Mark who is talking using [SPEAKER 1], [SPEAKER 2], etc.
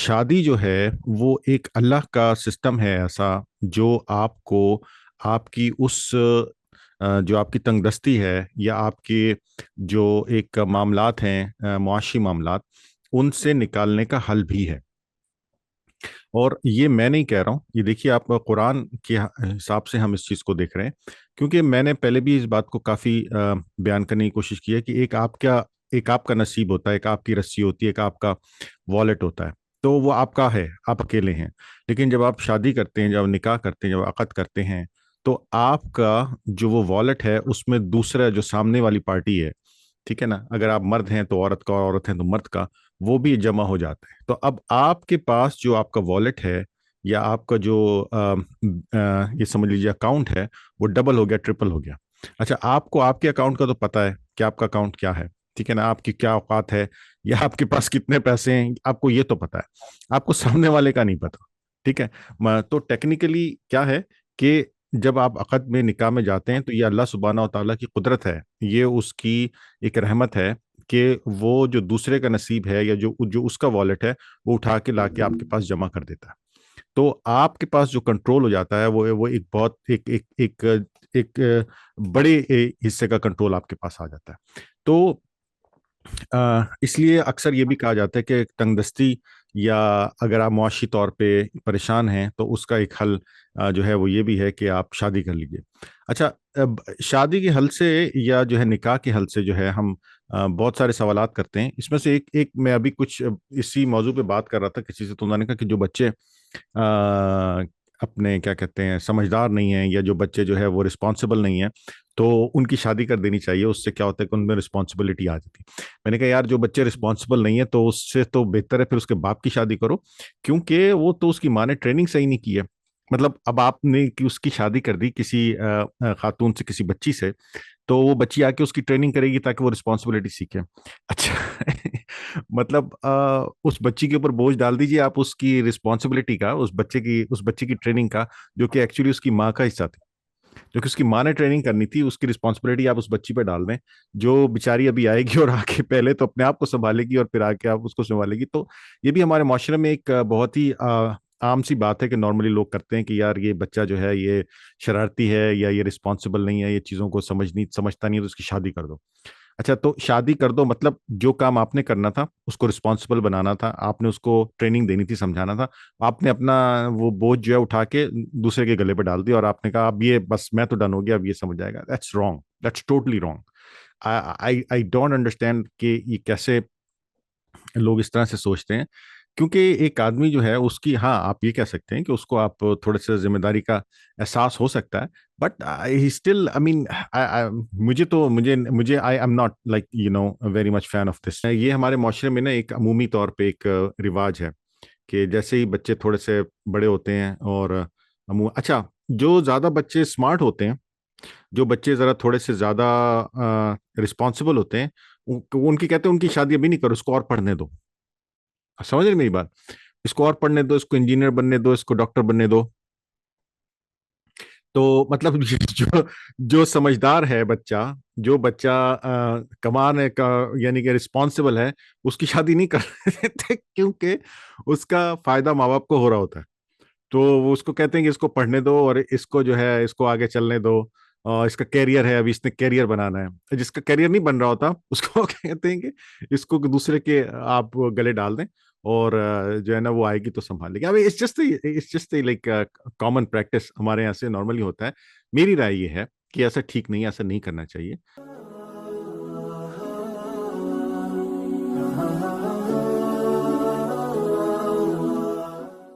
[SPEAKER 1] शादी जो है वो एक अल्लाह का सिस्टम है ऐसा जो आपको आपकी उस जो आपकी तंगदस्ती है या आपके जो एक मामलात हैं मुआशी मामलात उनसे निकालने का हल भी है। और ये मैं नहीं कह रहा हूँ, ये देखिए आप कुरान के हिसाब से हम इस चीज़ को देख रहे हैं। क्योंकि मैंने पहले भी इस बात को काफ़ी बयान करने की कोशिश की है कि एक आपका नसीब होता है, एक आपकी रस्सी होती है, एक आपका वॉलेट होता है। तो वो आपका है, आप अकेले हैं। लेकिन जब आप शादी करते हैं, जब निकाह करते हैं, जब अक़द करते हैं, तो आपका जो वो वॉलेट है उसमें दूसरा जो सामने वाली पार्टी है, ठीक है ना, अगर आप मर्द हैं तो औरत का और औरत हैं तो मर्द का, वो भी जमा हो जाता है। तो अब आपके पास जो आपका वॉलेट है या आपका जो ये समझ लीजिए अकाउंट है, वो डबल हो गया, ट्रिपल हो गया। अच्छा, आपको आपके अकाउंट का तो पता है कि आपका अकाउंट क्या है, ठीक है ना, आपकी क्या औकात है या आपके पास कितने पैसे हैं, आपको ये तो पता है। आपको सामने वाले का नहीं पता, ठीक है। तो टेक्निकली क्या है कि जब आप अक़द में निकाह में जाते हैं तो ये अल्लाह सुब्हाना व तआला की कुदरत है, ये उसकी एक रहमत है कि वो जो दूसरे का नसीब है या जो जो उसका वॉलेट है वो उठा के ला के आपके पास जमा कर देता है। तो आपके पास जो कंट्रोल हो जाता है वो एक बहुत एक बड़े हिस्से का कंट्रोल आपके पास आ जाता है। तो इसलिए अक्सर ये भी कहा जाता है कि तंगदस्ती या अगर आप मुआशी तौर पे परेशान हैं तो उसका एक हल जो है वो ये भी है कि आप शादी कर लीजिए। अच्छा, अब शादी के हल से या जो है निकाह के हल से जो है हम बहुत सारे सवालात करते हैं। इसमें से एक एक मैं अभी कुछ इसी मौजू पे बात कर रहा था किसी से, तो उन्होंने कहा कि जो बच्चे अपने क्या कहते हैं समझदार नहीं हैं या जो बच्चे जो है वो रिस्पॉन्सिबल नहीं है, तो उनकी शादी कर देनी चाहिए। उससे क्या होता है कि उनमें रिस्पॉन्सिबिलिटी आ जाती है। मैंने कहा यार, जो बच्चे रिस्पॉन्सिबल नहीं है तो उससे तो बेहतर है फिर उसके बाप की शादी करो, क्योंकि वो तो उसकी माँ ने ट्रेनिंग सही नहीं की है। मतलब अब आपने कि उसकी शादी कर दी किसी खातून से, किसी बच्ची से, तो वो बच्ची आके उसकी ट्रेनिंग करेगी ताकि वो रिस्पॉन्सिबिलिटी सीखे। अच्छा मतलब उस बच्ची के ऊपर बोझ डाल दीजिए आप उसकी रिस्पॉन्सिबिलिटी का, उस बच्चे की ट्रेनिंग का, जो कि एक्चुअली उसकी माँ का हिस्सा थी, जो कि उसकी माँ ने ट्रेनिंग करनी थी। उसकी रिस्पॉन्सिबिलिटी आप उस बच्ची पे डाल दें, जो बेचारी अभी आएगी और आके पहले तो अपने आप को संभालेगी और फिर आके आप उसको संभालेगी। तो ये भी हमारे माशरे में एक बहुत ही आम सी बात है कि नॉर्मली लोग करते हैं कि यार ये बच्चा जो है ये शरारती है या ये रिस्पॉन्सिबल नहीं है, ये चीज़ों को समझता नहीं है, तो उसकी शादी कर दो। अच्छा, तो शादी कर दो मतलब जो काम आपने करना था, उसको रिस्पॉन्सिबल बनाना था, आपने उसको ट्रेनिंग देनी थी, समझाना था, आपने अपना वो बोझ जो है उठा के दूसरे के गले पे डाल दिया और आपने कहा अब ये बस मैं तो डन हो गया, अब ये समझ जाएगा। That's wrong, that's totally wrong. I don't understand कि ये कैसे लोग इस तरह से सोचते हैं। क्योंकि एक आदमी जो है उसकी, हाँ आप ये कह सकते हैं कि उसको आप थोड़े से जिम्मेदारी का एहसास हो सकता है, but he still I mean मुझे तो मुझे मुझे I am not like very much fan of this. ये हमारे माशरे में ना एक अमूमी तौर पे एक रिवाज है कि जैसे ही बच्चे थोड़े से बड़े होते हैं और अच्छा, जो ज़्यादा बच्चे स्मार्ट होते हैं, जो बच्चे ज़रा थोड़े से ज़्यादा रिस्पॉन्सिबल होते हैं, उनकी कहते हैं उनकी शादी अभी नहीं करो, उसको और पढ़ने दो। समझ रहे मेरी बात? इसको और पढ़ने दो, इसको इंजीनियर बनने दो, इसको डॉक्टर बनने दो। तो मतलब जो जो समझदार है बच्चा, जो बच्चा कमाने का यानी कि रिस्पॉन्सिबल है, उसकी शादी नहीं कर देते क्योंकि उसका फायदा माँ बाप को हो रहा होता है। तो वो उसको कहते हैं कि इसको पढ़ने दो और इसको जो है इसको आगे चलने दो, और इसका कैरियर है, अभी इसने कैरियर बनाना है। जिसका कैरियर नहीं बन रहा होता उसको कहते हैं कि इसको दूसरे के आप गले डाल दें और जो है ना वो आएगी तो संभाल लेगी। अभी it's just like common practice हमारे यहाँ से नॉर्मली होता है। मेरी राय ये है कि ऐसा ठीक नहीं है, ऐसा नहीं करना चाहिए।